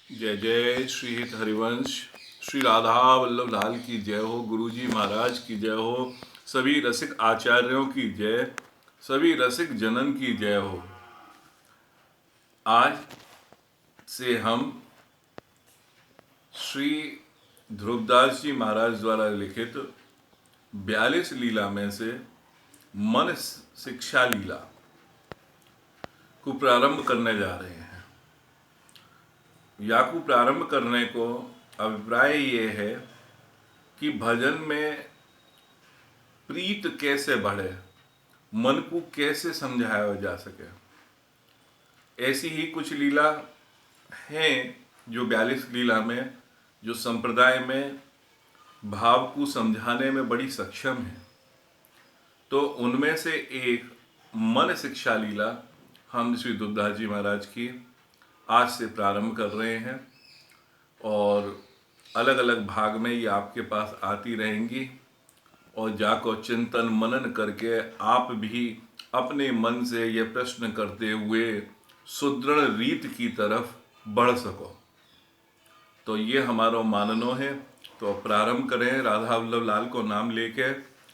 जय जय श्री हित हरिवंश। श्री राधा वल्लभ लाल की जय हो। गुरुजी महाराज की जय हो। सभी रसिक आचार्यों की जय, सभी रसिक जनन की जय हो। आज से हम श्री ध्रुवदास जी महाराज द्वारा लिखित 42 लीला में से मन शिक्षा लीला को प्रारंभ करने जा रहे हैं। या को प्रारंभ करने को अभिप्राय ये है कि भजन में प्रीत कैसे बढ़े, मन को कैसे समझाया जा सके। ऐसी ही कुछ लीला हैं जो 42 लीला में जो संप्रदाय में भाव को समझाने में बड़ी सक्षम है। तो उनमें से एक मन शिक्षा लीला हम श्री ध्रुवदास जी महाराज की आज से प्रारंभ कर रहे हैं और अलग अलग भाग में ये आपके पास आती रहेंगी। और जाको चिंतन मनन करके आप भी अपने मन से ये प्रश्न करते हुए सुदृढ़ रीत की तरफ बढ़ सको। तो ये हमारा माननो है। तो प्रारंभ करें राधा वल्लभ लाल को नाम लेके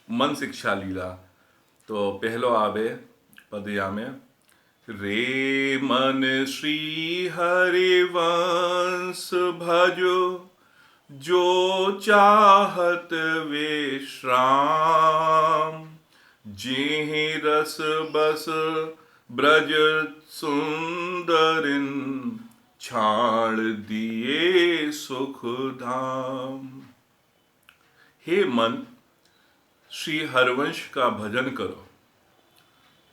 मन शिक्षा लीला। तो पहलो आवे पदया में रे मन श्री हरिवंश भजो जो चाहत विश्राम जिहि रस बस ब्रज सुंदरिन छाड़ दिए सुख धाम। हे मन, श्री हरिवंश का भजन करो।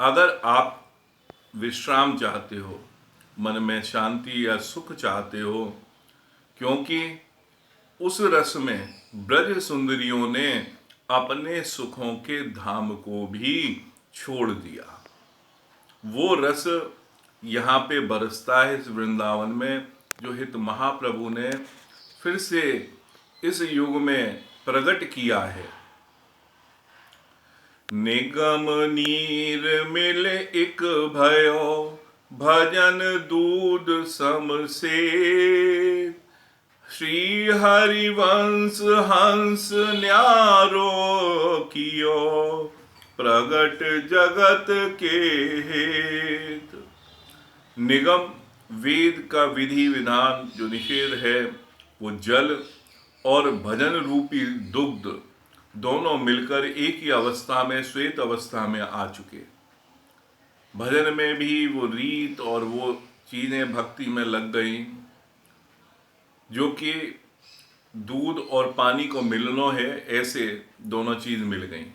अगर आप विश्राम चाहते हो, मन में शांति या सुख चाहते हो, क्योंकि उस रस में ब्रज सुंदरियों ने अपने सुखों के धाम को भी छोड़ दिया। वो रस यहाँ पे बरसता है इस वृंदावन में, जो हित महाप्रभु ने फिर से इस युग में प्रकट किया है। निगम नीर मिल एक भयो भजन दूध सम से श्री हरिवंश हंस न्यारो कियो प्रगट जगत के हेत। निगम वेद का विधि विधान जो निषेध है वो जल और भजन रूपी दुग्ध दोनों मिलकर एक ही अवस्था में श्वेत अवस्था में आ चुके। भजन में भी वो रीत और वो चीजें भक्ति में लग गई जो कि दूध और पानी को मिलनो है, ऐसे दोनों चीज मिल गई।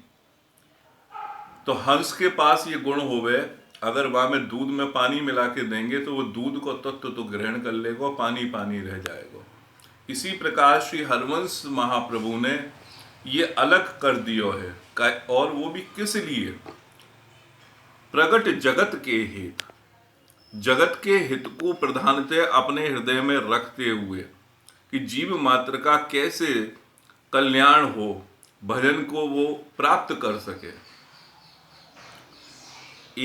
तो हंस के पास ये गुण होवे, अगर वहां में दूध में पानी मिला के देंगे तो वो दूध को तत्व तो ग्रहण कर लेगा, पानी पानी रह जाएगा। इसी प्रकार श्री हरिवंश महाप्रभु ने ये अलग कर दियो है, और वो भी किस लिए? प्रगट जगत के हित, जगत के हित को प्रधानतः अपने हृदय में रखते हुए कि जीव मात्र का कैसे कल्याण हो, भजन को वो प्राप्त कर सके।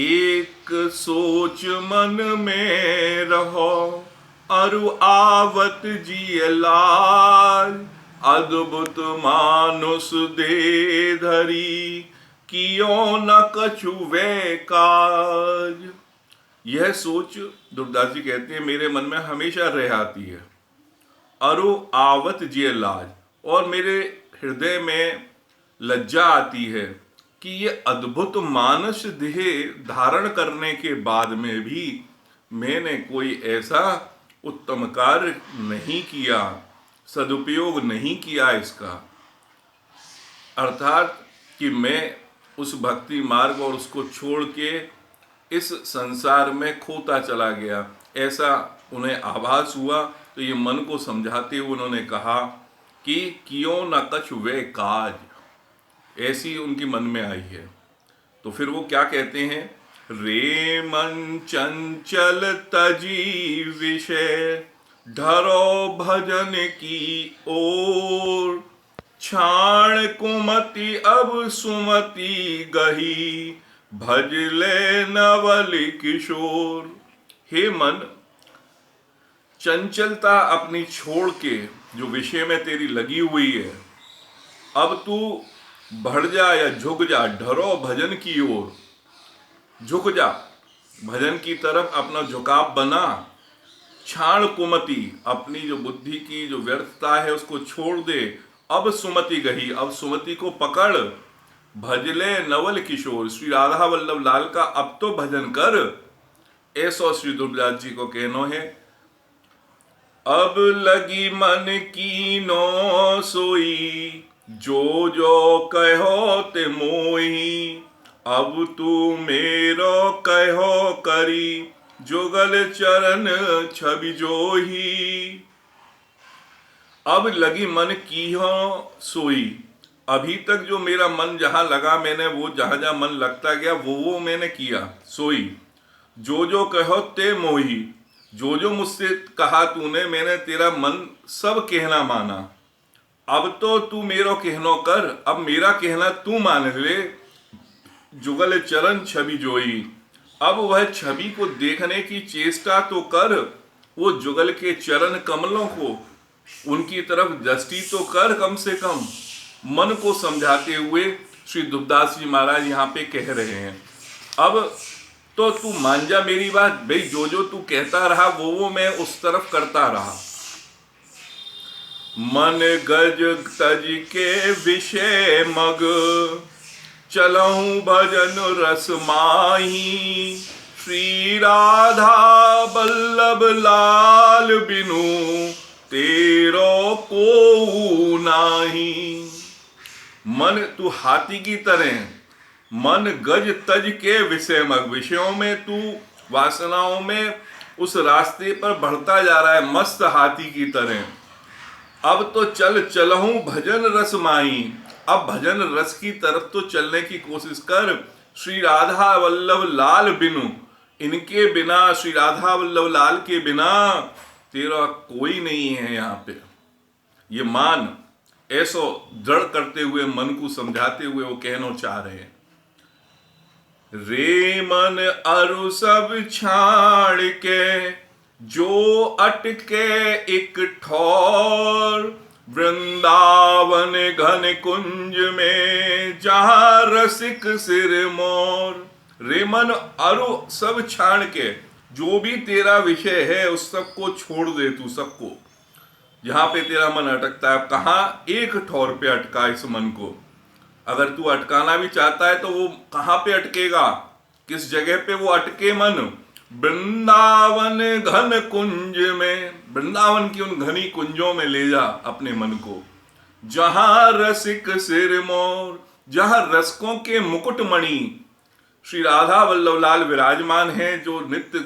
एक सोच मन में रहो अरु आवत जिय लाल अद्भुत मानुष दे धरी कियो न कछु वे काज। यह सोच दुर्दास जी कहते हैं मेरे मन में हमेशा रह आती है। अरु आवत जिय लाज, और मेरे हृदय में लज्जा आती है कि ये अद्भुत मानस देह धारण करने के बाद में भी मैंने कोई ऐसा उत्तम कार्य नहीं किया, सदुपयोग नहीं किया इसका। अर्थात कि मैं उस भक्ति मार्ग और उसको छोड़ के इस संसार में खोता चला गया, ऐसा उन्हें आभास हुआ। तो ये मन को समझाते हुए उन्होंने कहा कि कियो न कछु वे काज, ऐसी उनकी मन में आई है। तो फिर वो क्या कहते हैं, रे मन चंचल तजी विषय धरो भजन की ओर छाण कुमति अब सुमति गही भजले नवल किशोर। हे मन, चंचलता अपनी छोड़ के जो विषय में तेरी लगी हुई है, अब तू बढ़ जा या झुक जा, ढरो भजन की ओर, झुक जा भजन की तरफ, अपना झुकाव बना। क्षाण कुमति, अपनी जो बुद्धि की जो व्यर्थता है उसको छोड़ दे। अब सुमति गही, अब सुमति को पकड़। भजले नवल किशोर, श्री राधा वल्लभ लाल का अब तो भजन कर। ऐसो श्री दुर्गादास जी को कहनो है। अब लगी मन की नो सोई, जो जो कहो ते मोही। अब तू मेरो कहो करी, जुगल चरण छवि जोही। अब लगी मन की हो सोई, अभी तक जो मेरा मन जहां लगा, मैंने वो जहां जहां मन लगता गया वो मैंने किया। सोई, जो जो कहो ते मोही, जो जो मुझसे कहा तूने, मैंने तेरा मन सब कहना माना। अब तो तू मेरो कहनो कर, अब मेरा कहना तू मान ले। जुगल चरण छवि जोई, अब वह छवि को देखने की चेष्टा तो कर। वो जुगल के चरण कमलों को, उनकी तरफ दृष्टि तो कर कम से कम। मन को समझाते हुए श्री दुर्गादास जी महाराज यहाँ पे कह रहे हैं, अब तो तू मान जा मेरी बात भाई। जो जो तू कहता रहा वो मैं उस तरफ करता रहा। मन गज तज के विषय मग, चलऊं भजन रस माही। श्री राधा वल्लभ लाल बिनु, तेरो को नाही। मन तू हाथी की तरह, मन गज तज के विषय मग, विषयों में तू वासनाओं में उस रास्ते पर बढ़ता जा रहा है मस्त हाथी की तरह। अब तो चल चलहूं भजन रस माई, अब भजन रस की तरफ तो चलने की कोशिश कर। श्री राधा वल्लभ लाल बिनु, इनके बिना, श्री राधा वल्लभ लाल के बिना तेरा कोई नहीं है यहाँ पे, ये मान। ऐसो दृढ़ करते हुए, मन को समझाते हुए वो कहना चाह रहे हैं। रे मन अरु सब छाड़ के, जो अटके एक ठौर। वृंदावन घन कुंज में, जहां रसिक सिर मोर। रे मन अरु सब छाड़ के, जो भी तेरा विषय है उस सब को छोड़ दे तू, सबको। जहां पे तेरा मन अटकता है, कहाँ? एक ठौर पे अटका इस मन को। अगर तू अटकाना भी चाहता है तो वो कहाँ पे अटकेगा, किस जगह पे वो अटके मन? वृंदावन घन कुंज में, वृंदावन की उन घनी कुंजों में ले जा अपने मन को। जहां रसिक सिर मोर, जहां रसकों के मुकुटमणि श्री राधा वल्लभ लाल विराजमान हैं, जो नित्य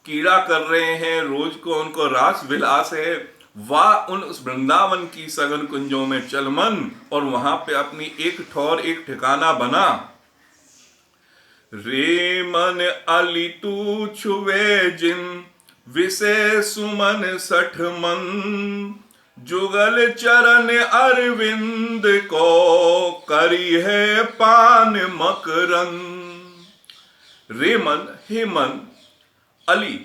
कीड़ा कर रहे हैं, रोज को उनको रास विलास है। वाह उन उस वृंदावन की सघन कुंजों में चल मन, और वहां पे अपनी एक ठौर, एक ठिकाना बना। रे मन अली तू छुवे जिन, विषय सुमन सठ मन। जुगल चरण अरविंद को, करी है पान मकरंद। रे मन, हे मन, अली,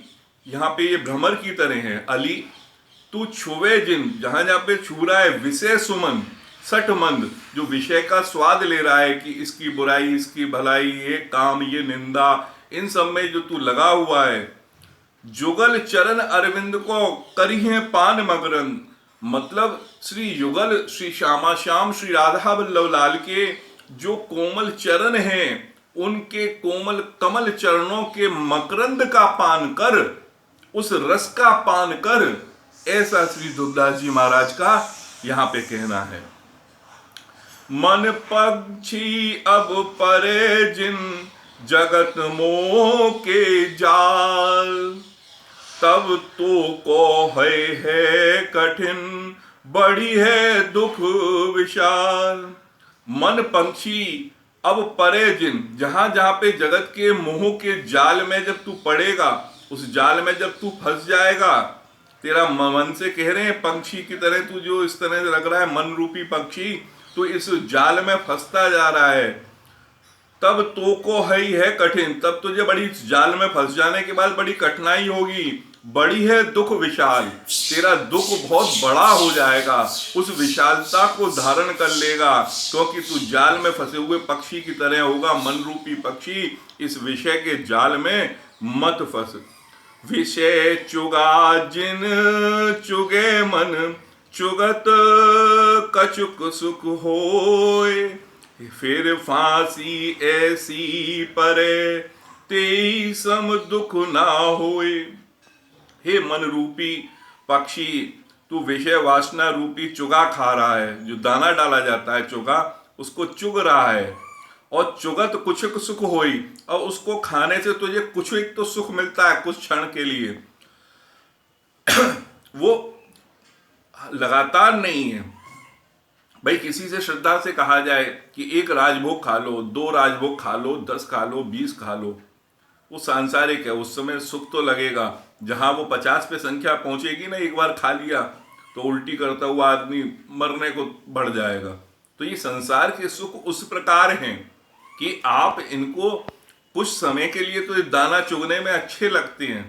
यहाँ पे ये भ्रमर की तरह है। अली तू छुवे जिन, जहां जहां पे छू रहा है। विषय सुमन सठ मंद, जो विषय का स्वाद ले रहा है कि इसकी बुराई, इसकी भलाई, ये काम, ये निंदा, इन सब में जो तू लगा हुआ है। जुगल चरण अरविंद को, करी है पान मकरंद, मतलब श्री युगल, श्री श्यामा श्याम, श्री राधा वल्लभ लाल के जो कोमल चरण हैं, उनके कोमल कमल चरणों के मकरंद का पान कर, उस रस का पान कर। ऐसा श्री दुर्गादास जी महाराज का यहाँ पे कहना है। मन पक्षी अब परे जिन, जगत मोह के जाल। तब तो को है कठिन, बड़ी है दुख विशाल। मन पंछी अब परे जिन, जहां जहां पे जगत के मोह के जाल में जब तू पड़ेगा, उस जाल में जब तू फंस जाएगा, तेरा मन से कह रहे हैं पंछी की तरह तू जो इस तरह से लग रहा है, मन रूपी पक्षी, तो इस जाल में फंसता जा रहा है। तब तो को है कठिन, तब तुझे बड़ी जाल में फंस जाने के बाद बड़ी कठिनाई होगी। बड़ी है दुख विशाल, तेरा दुख बहुत बड़ा हो जाएगा, उस विशालता को धारण कर लेगा, क्योंकि तू जाल में फंसे हुए पक्षी की तरह होगा। मन रूपी पक्षी, इस विषय के जाल में मत फंस। विषय चुगा जिन चुगे मन, चुगत कछुक सुख होए, फिर फांसी ऐसी परे, तेई सम दुख ना होए। हे मन रूपी पक्षी, तू विषय वासना रूपी चुगा खा रहा है, जो दाना डाला जाता है चुगा, उसको चुग रहा है। और चुगत कुछ सुख होई, और उसको खाने से तुझे कुछ एक तो सुख मिलता है, कुछ क्षण के लिए, वो लगातार नहीं है। भाई किसी से श्रद्धा से कहा जाए कि एक राजभोग खा लो, 2 राजभोग खा लो, 10 खा लो, 20 खा लो, वो सांसारिक है, उस समय सुख तो लगेगा। जहां वो 50 पे संख्या पहुंचेगी ना, एक बार खा लिया तो उल्टी करता हुआ आदमी मरने को बढ़ जाएगा। तो ये संसार के सुख उस प्रकार हैं कि आप इनको कुछ समय के लिए तो दाना चुगने में अच्छे लगते हैं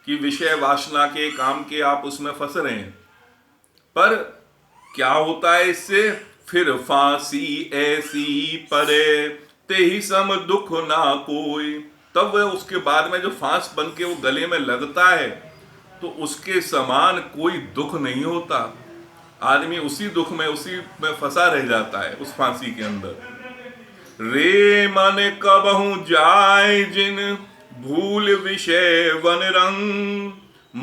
कि विषय वासना के काम के आप उसमें फंस रहे हैं, पर क्या होता है इससे? फिर फांसी ऐसी परे, ते ही सम दुख ना कोई। तब वह उसके बाद में जो फांस बन के वो गले में लगता है, तो उसके समान कोई दुख नहीं होता। आदमी उसी दुख में, उसी में फंसा रह जाता है, उस फांसी के अंदर। रे मन कबहू जाए जिन, भूल विषय वन रंग,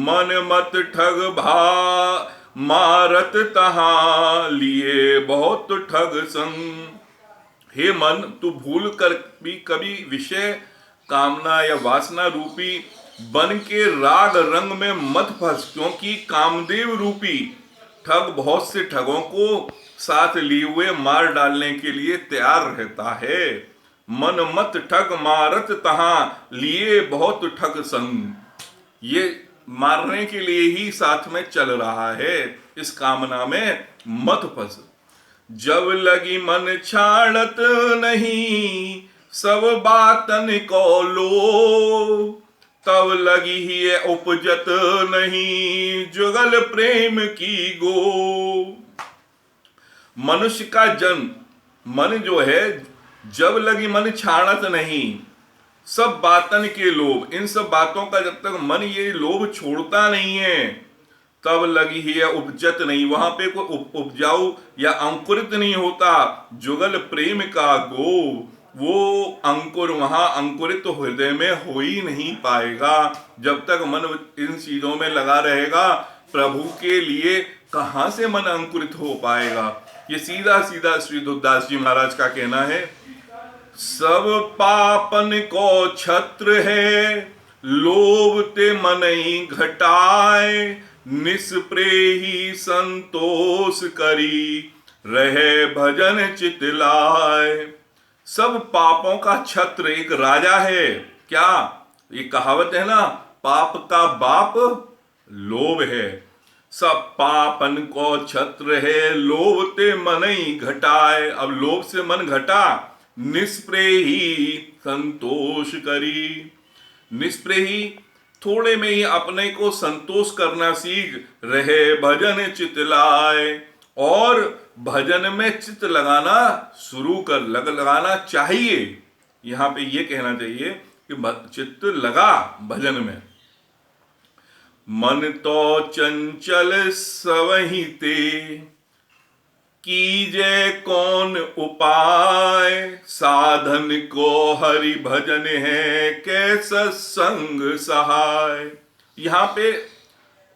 मन मत ठग भा मारत तहा, लिए बहुत ठग संग। हे मन, तू भूल कर भी कभी विषय कामना या वासना रूपी बन के राग रंग में मत फंस, क्योंकि कामदेव रूपी ठग बहुत से ठगों को साथ लिए हुए मार डालने के लिए तैयार रहता है। मन मत ठग मारत तहा, लिए बहुत ठग संग। ये मारने के लिए ही साथ में चल रहा है, इस कामना में मत फंस। जब लगी मन छाड़त नहीं, सब बातन को लो, तब लगी ही उपजत नहीं, जुगल प्रेम की गो। मनुष्य का जन्म, मन जो है, जब लगी मन छाड़त नहीं, सब बातन के लोभ, इन सब बातों का जब तक मन ये लोभ छोड़ता नहीं है, तब लगी ही उपजत नहीं, वहां पे कोई उपजाऊ या अंकुरित नहीं होता। जुगल प्रेम का गो, वो अंकुर वहां अंकुरित तो हृदय में हो ही नहीं पाएगा। जब तक मन इन चीजों में लगा रहेगा, प्रभु के लिए कहां से मन अंकुरित हो पाएगा? ये सीधा सीधा श्री दुर्दास जी महाराज का कहना है। सब पापन को छत्र है, लोभ ते मनई घटाए, निष्प्रेही संतोष करी, रहे भजन चितलाए। सब पापों का छत्र एक राजा है। क्या ये कहावत है ना, पाप का बाप लोभ है। सब पापन को छत्र है, लोभ ते मनई घटाए। अब लोभ से मन घटा, निष्प्रेही संतोष करी। निष्प्रेही, थोड़े में ही अपने को संतोष करना सीख, रहे भजन चितलाए। और भजन में चित्त लगाना शुरू कर, लगाना चाहिए। यहां पे ये कहना चाहिए कि चित्त लगा भजन में। मन तो चंचल सवही ते, कीजे कौन उपाय, साधन को हरि भजन है, कैसा संग सहाय। यहाँ पे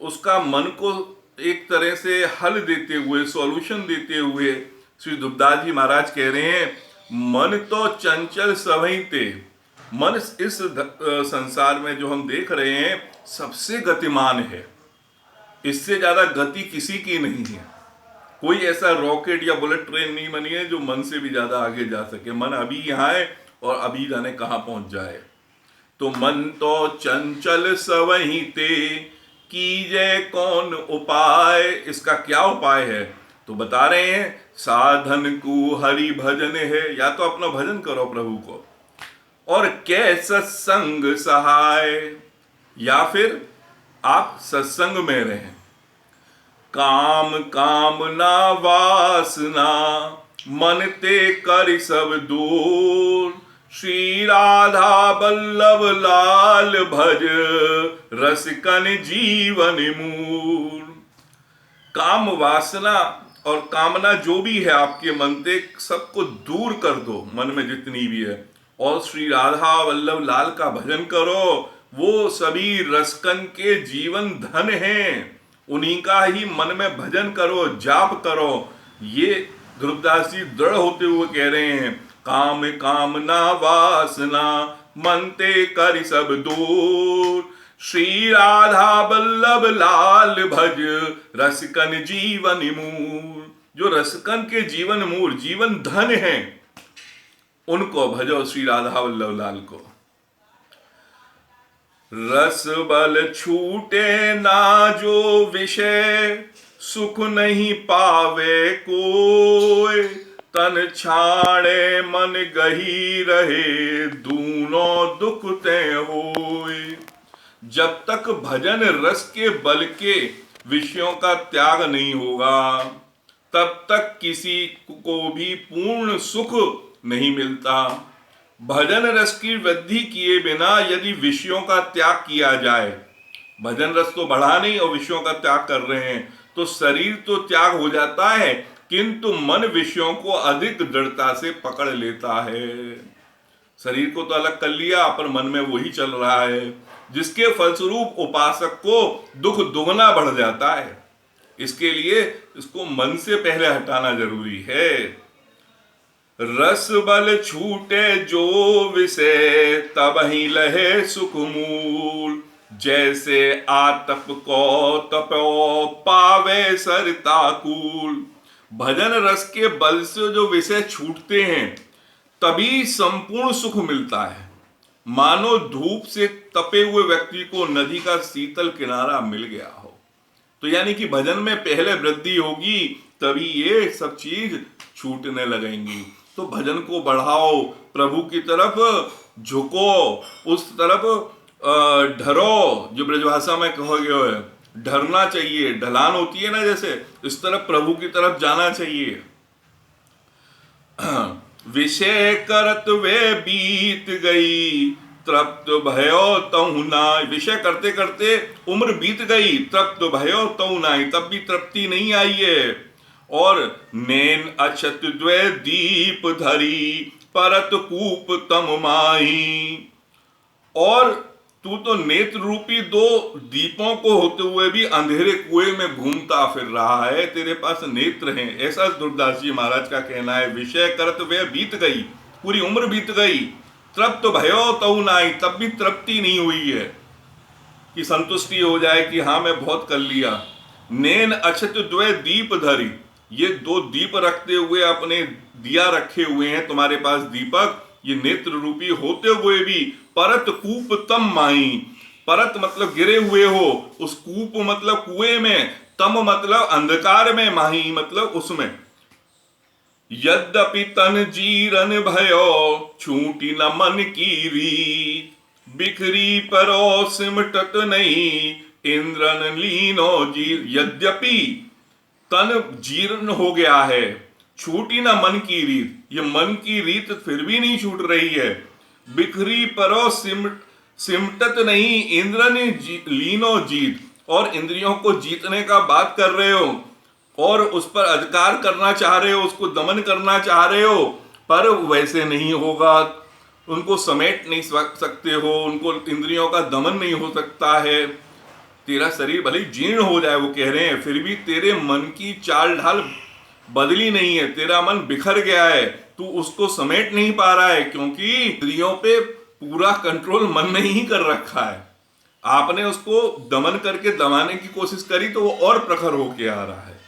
उसका मन को एक तरह से हल देते हुए, सॉल्यूशन देते हुए श्री दुर्दास जी महाराज कह रहे हैं, मन तो चंचल सवही ते। मन इस संसार में जो हम देख रहे हैं सबसे गतिमान है, इससे ज्यादा गति किसी की नहीं है। कोई ऐसा रॉकेट या बुलेट ट्रेन नहीं बनी है जो मन से भी ज्यादा आगे जा सके। मन अभी यहाँ है और अभी जाने कहाँ पहुंच जाए। तो मन तो चंचल सवही ते, कीजे कौन उपाय। इसका क्या उपाय है? तो बता रहे हैं, साधन को हरि भजन है। या तो अपना भजन करो प्रभु को, और कैसा संग सहाय, या फिर आप सत्संग में रहें। काम कामना वासना मन ते कर सब दूर, श्री राधा बल्लभ लाल भज रसिकन जीवन मूल। काम वासना और कामना जो भी है आपके मन से सबको दूर कर दो, मन में जितनी भी है, और श्री राधा वल्लभ लाल का भजन करो। वो सभी रसकन के जीवन धन हैं, उन्हीं का ही मन में भजन करो, जाप करो। ये ध्रुवदास जी दृढ़ होते हुए कह रहे हैं, काम कामना वासना मन ते कर सब दूर, श्री राधा बल्लभ लाल भज रसकन जीवन मूल। जो रसकन के जीवन मूल, जीवन धन है, उनको भजो, श्री राधा वल्लभ लाल को। रस बल छूटे ना जो विषय, सुख नहीं पावे कोय, तन छाड़े मन गही रहे, दूनों दुख ते होय। जब तक भजन रस के बल के विषयों का त्याग नहीं होगा, तब तक किसी को भी पूर्ण सुख नहीं मिलता। भजन रस की वृद्धि किए बिना यदि विषयों का त्याग किया जाए, भजन रस तो बढ़ा नहीं और विषयों का त्याग कर रहे हैं, तो शरीर तो त्याग हो जाता है, किंतु मन विषयों को अधिक दृढ़ता से पकड़ लेता है। शरीर को तो अलग कर लिया, पर मन में वही चल रहा है, जिसके फलस्वरूप उपासक को दुख दुगना बढ़ जाता है। इसके लिए इसको मन से पहले हटाना जरूरी है। रस बल छूटे जो विषय, तब ही लहे सुख मूल, जैसे आतप को तपो पावे सरताकूल। भजन रस के बल से जो विषय छूटते हैं, तभी संपूर्ण सुख मिलता है। मानो धूप से तपे हुए व्यक्ति को नदी का शीतल किनारा मिल गया हो। तो यानी कि भजन में पहले वृद्धि होगी, तभी ये सब चीज छूटने लगेंगी। तो भजन को बढ़ाओ, प्रभु की तरफ झुको, उस तरफ ढरो, जो ब्रजभाषा में कहा गया है, ढरना चाहिए। ढलान होती है ना, जैसे इस तरफ प्रभु की तरफ जाना चाहिए। विषय करत वे बीत गई, तृप्त भयो तहु नाय। विषय करते करते उम्र बीत गई, तृप्त भयो तहु नाय, तब भी तृप्ति नहीं आई है। और नैन अक्षत द्वे दीप धरी, परत कूप तम माही। और तू तो नेत्र रूपी दो दीपों को होते हुए भी अंधेरे कुएं में घूमता फिर रहा है, तेरे पास नेत्र हैं। ऐसा ध्रुवदास जी महाराज का कहना है। विषय करत वे बीत गई, पूरी उम्र बीत गई, तृप्त भयो तऊ नाई, तब भी तृप्ति नहीं हुई है कि संतुष्टि हो जाए कि हाँ मैं बहुत कर लिया। नैन अक्षत द्वे दीप धरी, ये दो दीप रखते हुए अपने दिया रखे हुए हैं तुम्हारे पास दीपक, ये नेत्र रूपी होते हुए भी परत कूप तम माही। परत मतलब गिरे हुए हो, उस कूप मतलब कुएं में, तम मतलब अंधकार में, माही मतलब उसमें। यद्यपि तन जीरन भयो, छूटी न मन की रीत, बिखरी परो सिमटत नहीं, इंद्रन लीनो जीर। यद्यपि तन जीर्ण हो गया है, छूटी ना मन की रीत, ये मन की रीत फिर भी नहीं छूट रही है। बिखरी परो सिमटत नहीं, इंद्र ने लीनो जीत, और इंद्रियों को जीतने का बात कर रहे हो और उस पर अधिकार करना चाह रहे हो, उसको दमन करना चाह रहे हो, पर वैसे नहीं होगा। उनको समेट नहीं सकते हो, उनको इंद्रियों का दमन नहीं हो सकता है। तेरा शरीर भले जीर्ण हो जाए, वो कह रहे हैं, फिर भी तेरे मन की चाल ढाल बदली नहीं है, तेरा मन बिखर गया है, तू उसको समेट नहीं पा रहा है, क्योंकि इंद्रियों पे पूरा कंट्रोल मन ने ही कर रखा है। आपने उसको दमन करके दबाने की कोशिश करी तो वो और प्रखर होके आ रहा है।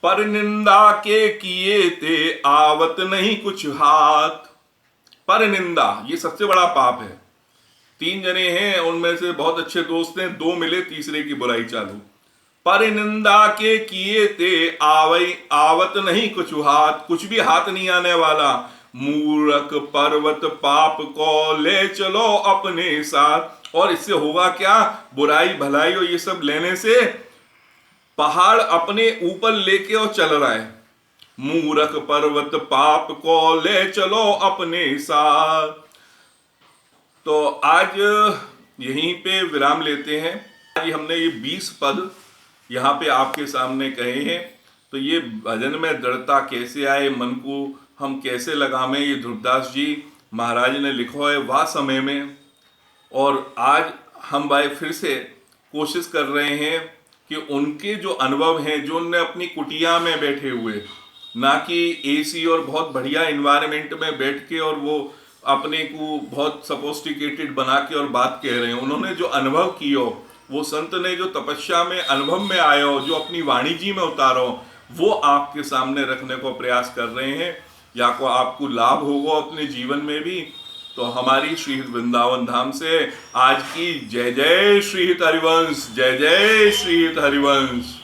पर निंदा के किए ते आवत नहीं कुछ हाथ। पर निंदा ये सबसे बड़ा पाप है। 3 जने हैं, उनमें से बहुत अच्छे दोस्त हैं, 2 मिले, तीसरे की बुराई चालू। पर निंदा के किए ते आवत नहीं कुछ हाथ, कुछ भी हाथ नहीं आने वाला। मूर्ख पर्वत पाप को ले चलो अपने साथ, और इससे होगा क्या, बुराई भलाई और ये सब लेने से पहाड़ अपने ऊपर लेके और चल रहा है। मूरख पर्वत पाप को ले चलो अपने साथ। तो आज यहीं पे विराम लेते हैं। आज हमने ये 20 पद यहाँ पे आपके सामने कहे हैं। तो ये भजन में दृढ़ता कैसे आए, मन को हम कैसे लगावें, ये ध्रुवदास जी महाराज ने लिखो है वाह समय में। और आज हम भाई फिर से कोशिश कर रहे हैं कि उनके जो अनुभव हैं, जो उनने अपनी कुटिया में बैठे हुए, ना कि एसी और बहुत बढ़िया इन्वायरमेंट में बैठ के और वो अपने को बहुत सपोस्टिकेटेड बना के और बात कह रहे हैं, उन्होंने जो अनुभव कियो, वो संत ने जो तपस्या में अनुभव में आयो, जो अपनी वाणी जी में उतारो, वो आपके सामने रखने को प्रयास कर रहे हैं। या को आपको लाभ होगा अपने जीवन में भी। तो हमारी श्री वृंदावन धाम से आज की जय जय श्री हरिवंश, जय जय श्री हरिवंश।